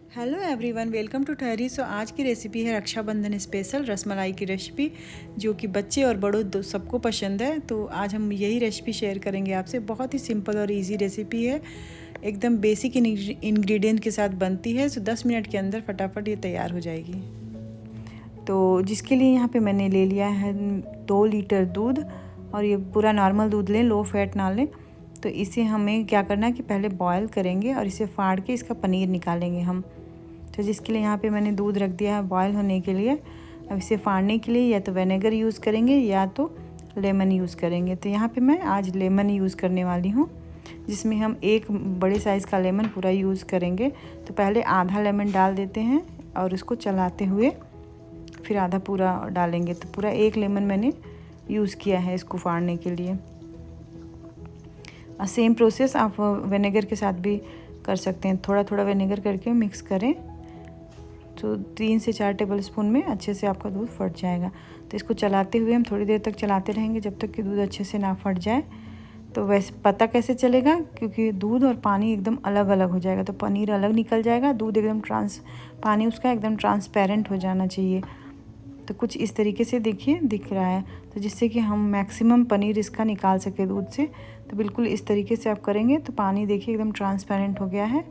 Hello everyone, welcome to ठहरी। आज की रेसिपी है रक्षाबंधन स्पेशल रसमलाई की रेसिपी, जो कि बच्चे और बड़ों सबको पसंद है। तो आज हम यही रेसिपी शेयर करेंगे आपसे। बहुत ही सिंपल और इजी रेसिपी है, एकदम बेसिक इंग्रेडिएंट के साथ बनती है। 10 मिनट के अंदर फटाफट ये तैयार हो जाएगी। तो जिसके लिए यहाँ पे मैंने ले लिया है 2 लीटर दूध, और ये पूरा नॉर्मल दूध लें, लो फैट ना लें। तो इसे हमें क्या करना है कि पहले बॉयल करेंगे और इसे फाड़ के इसका पनीर निकालेंगे हम। तो जिसके लिए यहाँ पे मैंने दूध रख दिया है बॉयल होने के लिए। अब इसे फाड़ने के लिए या तो विनेगर यूज़ करेंगे या तो लेमन यूज़ करेंगे। तो यहाँ पे मैं आज लेमन यूज़ करने वाली हूँ, जिसमें हम एक बड़े साइज़ का लेमन पूरा यूज़ करेंगे। तो पहले आधा लेमन डाल देते हैं और उसको चलाते हुए फिर आधा पूरा डालेंगे। तो पूरा एक लेमन मैंने यूज़ किया है इसको फाड़ने के लिए। और सेम प्रोसेस आप विनेगर के साथ भी कर सकते हैं। थोड़ा थोड़ा विनेगर करके मिक्स करें तो 3 से 4 टेबलस्पून में अच्छे से आपका दूध फट जाएगा। तो इसको चलाते हुए हम थोड़ी देर तक चलाते रहेंगे जब तक कि दूध अच्छे से ना फट जाए। तो वैसे पता कैसे चलेगा, क्योंकि दूध और पानी एकदम अलग अलग हो जाएगा, तो पनीर अलग निकल जाएगा। दूध एकदम पानी उसका एकदम ट्रांसपेरेंट हो जाना चाहिए। तो कुछ इस तरीके से देखिए दिख रहा है, तो जिससे कि हम मैक्सिमम पनीर इसका निकाल सके दूध से। तो बिल्कुल इस तरीके से आप करेंगे तो पानी देखिए एकदम ट्रांसपेरेंट हो गया है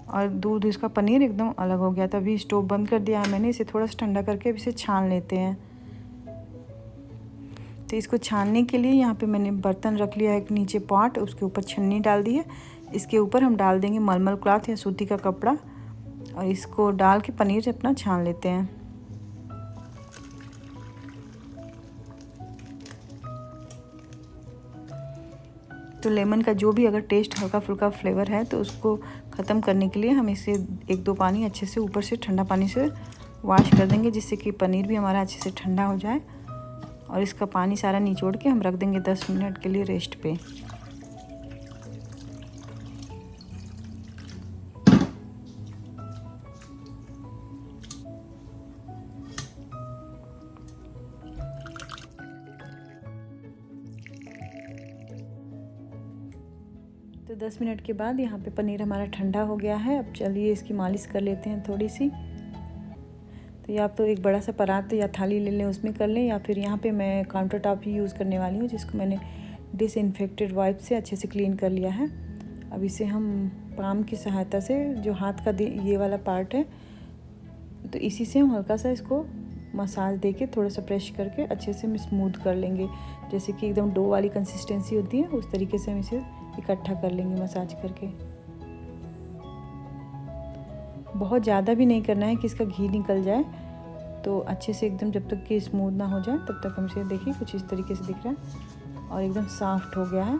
और दूध इसका पनीर एकदम अलग हो गया। तो अभी स्टोव बंद कर दिया है मैंने। इसे थोड़ा सा ठंडा करके अब इसे छान लेते हैं। तो इसको छानने के लिए यहाँ पे मैंने बर्तन रख लिया है, एक नीचे पॉट, उसके ऊपर छन्नी डाल दी है। इसके ऊपर हम डाल देंगे मलमल क्लॉथ या सूती का कपड़ा, और इसको डाल के पनीर अपना छान लेते हैं। तो लेमन का जो भी अगर टेस्ट हल्का फुल्का फ्लेवर है तो उसको ख़त्म करने के लिए हम इसे 1-2 पानी अच्छे से ऊपर से ठंडा पानी से वॉश कर देंगे, जिससे कि पनीर भी हमारा अच्छे से ठंडा हो जाए। और इसका पानी सारा निचोड़ के हम रख देंगे 10 मिनट के लिए रेस्ट पे। तो 10 मिनट के बाद यहाँ पे पनीर हमारा ठंडा हो गया है। अब चलिए इसकी मालिश कर लेते हैं थोड़ी सी। तो या तो एक बड़ा सा परात या थाली ले लें, उसमें कर लें, या फिर यहाँ पे मैं काउंटर टॉप ही यूज़ करने वाली हूँ, जिसको मैंने डिसइंफेक्टेड वाइप से अच्छे से क्लीन कर लिया है। अब इसे हम पाम की सहायता से, जो हाथ का ये वाला पार्ट है, तो इसी से हम हल्का सा इसको मसाज दे के थोड़ा सा प्रेस करके अच्छे से स्मूथ कर लेंगे। जैसे कि एकदम डो वाली कंसिस्टेंसी होती है, उस तरीके से हम इसे इकट्ठा कर लेंगे मसाज करके। बहुत ज़्यादा भी नहीं करना है कि इसका घी निकल जाए। तो अच्छे से एकदम जब तक कि स्मूथ ना हो जाए तब तक हम इसे देखिए कुछ इस तरीके से दिख रहा है और एकदम सॉफ्ट हो गया है।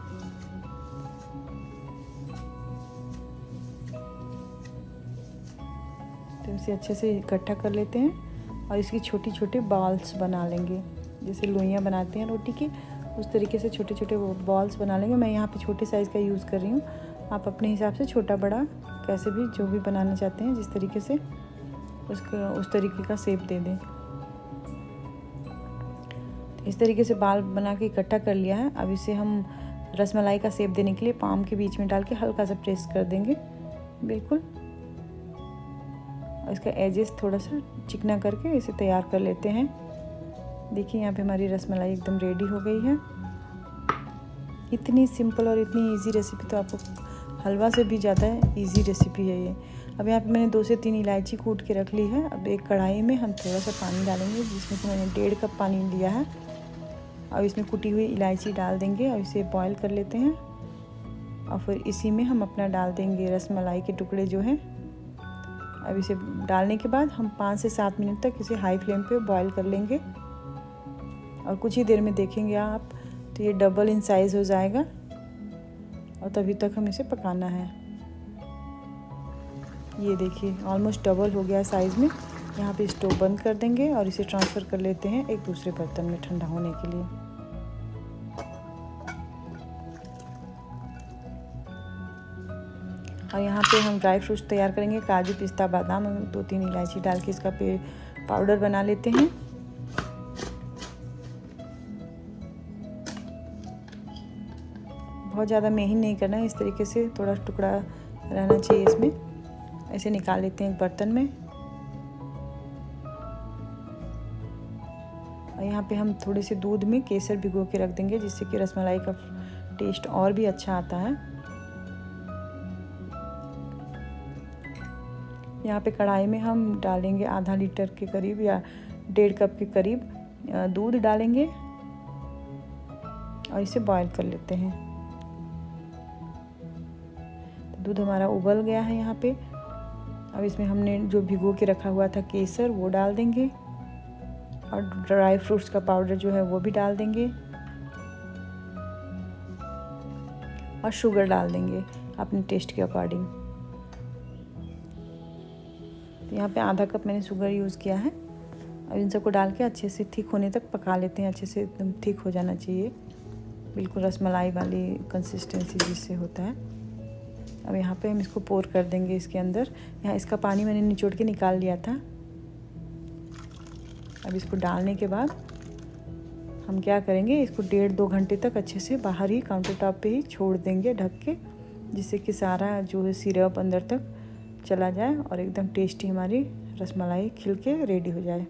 तो इसे अच्छे से इकट्ठा कर लेते हैं और इसकी छोटी छोटी बॉल्स बना लेंगे, जैसे लोइयाँ बनाते हैं रोटी की, उस तरीके से छोटे छोटे बॉल्स बना लेंगे। मैं यहाँ पे छोटे साइज़ का यूज़ कर रही हूँ, आप अपने हिसाब से छोटा बड़ा कैसे भी जो भी बनाना चाहते हैं, जिस तरीके से उस तरीके का शेप दे दें। इस तरीके से बाल बना के इकट्ठा कर लिया है। अब इसे हम रसमलाई का शेप देने के लिए पाम के बीच में डाल के हल्का सा प्रेस कर देंगे बिल्कुल, और इसका एजेस थोड़ा सा चिकना करके इसे तैयार कर लेते हैं। देखिए यहाँ पे हमारी रसमलाई एकदम रेडी हो गई है। इतनी सिंपल और इतनी इजी रेसिपी, तो आपको हलवा से भी ज़्यादा इजी रेसिपी है ये। अब यहाँ पे मैंने 2 से 3 इलायची कूट के रख ली है। अब एक कढ़ाई में हम थोड़ा सा पानी डालेंगे, जिसमें से मैंने 1.5 कप पानी लिया है। अब इसमें कुटी हुई इलायची डाल देंगे और इसे बॉईल कर लेते हैं। और फिर इसी में हम अपना डाल देंगे रसमलाई के टुकड़े जो हैं। अब इसे डालने के बाद हम 5 से 7 मिनट तक इसे हाई फ्लेम पे बॉईल कर लेंगे, और कुछ ही देर में देखेंगे आप तो ये डबल इन साइज़ हो जाएगा, और तभी तक हम इसे पकाना है। ये देखिए ऑलमोस्ट डबल हो गया साइज़ में। यहाँ पे स्टोव बंद कर देंगे और इसे ट्रांसफ़र कर लेते हैं एक दूसरे बर्तन में ठंडा होने के लिए। और यहाँ पे हम ड्राई फ्रूट्स तैयार करेंगे, काजू पिस्ता बादाम, 2-3 इलायची डाल के इसका पाउडर बना लेते हैं। बहुत ज़्यादा महीन नहीं करना है, इस तरीके से थोड़ा टुकड़ा रहना चाहिए इसमें। ऐसे निकाल लेते हैं एक बर्तन में। और यहाँ पे हम थोड़े से दूध में केसर भिगो के रख देंगे, जिससे कि रसमलाई का टेस्ट और भी अच्छा आता है। यहाँ पे कढ़ाई में हम डालेंगे आधा लीटर के करीब या 1.5 कप के करीब दूध डालेंगे और इसे बॉईल कर लेते हैं। तो दूध हमारा उबल गया है यहाँ पे। अब इसमें हमने जो भिगो के रखा हुआ था केसर वो डाल देंगे और ड्राई फ्रूट्स का पाउडर जो है वो भी डाल देंगे और शुगर डाल देंगे अपने टेस्ट के अकॉर्डिंग। तो यहाँ पे आधा कप मैंने शुगर यूज़ किया है। अब इन सबको डाल के अच्छे से थिक होने तक पका लेते हैं। अच्छे से एकदम थिक हो जाना चाहिए, बिल्कुल रसमलाई वाली कंसिस्टेंसी जिससे होता है। अब यहाँ पे हम इसको पोर कर देंगे इसके अंदर। यहाँ इसका पानी मैंने निचोड़ के निकाल लिया था। अब इसको डालने के बाद हम क्या करेंगे, इसको 1.5-2 घंटे तक अच्छे से बाहर ही काउंटर टॉप पे ही छोड़ देंगे ढक के, जिससे कि सारा जो है सिरप अंदर तक चला जाए और एकदम टेस्टी हमारी रसमलाई खिल के रेडी हो जाए।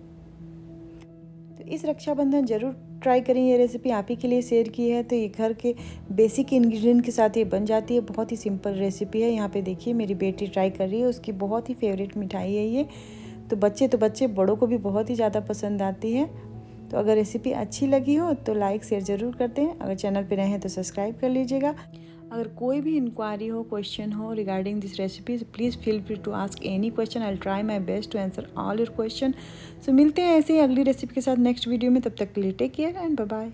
तो इस रक्षाबंधन ज़रूर ट्राई करें। ये रेसिपी आप ही के लिए शेयर की है। तो ये घर के बेसिक इंग्रेडिएंट के साथ ये बन जाती है। बहुत ही सिंपल रेसिपी है। यहाँ पे देखिए मेरी बेटी ट्राई कर रही है, उसकी बहुत ही फेवरेट मिठाई है ये। तो बच्चे बड़ों को भी बहुत ही ज़्यादा पसंद आती है। तो अगर रेसिपी अच्छी लगी हो तो लाइक शेयर ज़रूर कर दें। अगर चैनल पे नए हैं तो सब्सक्राइब कर लीजिएगा। अगर कोई भी इंक्वायरी हो, क्वेश्चन हो regarding this recipe, please feel free to ask any question. I will try my best to answer all your question. So मिलते हैं ऐसे ही अगली रेसिपी के साथ नेक्स्ट वीडियो में। तब तक के लिए take care and bye bye.